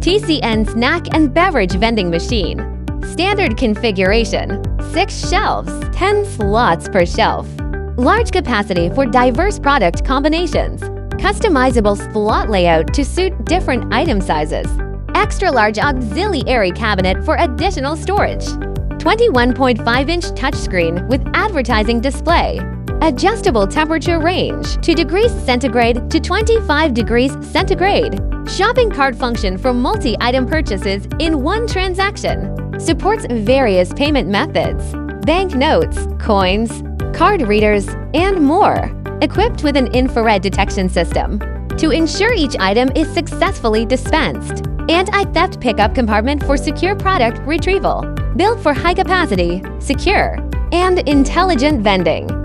TCN snack and beverage vending machine. Standard configuration, 6 shelves, 10 slots per shelf. Large capacity for diverse product combinations. Customizable slot layout to suit different item sizes. Extra large auxiliary cabinet for additional storage. 21.5-inch touchscreen with advertising display. Adjustable temperature range, 2 degrees centigrade to 25 degrees centigrade. Shopping cart function for multi-item purchases in one transaction. Supports various payment methods, bank notes, coins, card readers, and more. Equipped with an infrared detection system to ensure each item is successfully dispensed. Anti-theft pickup compartment for secure product retrieval. Built for high capacity, secure, and intelligent vending.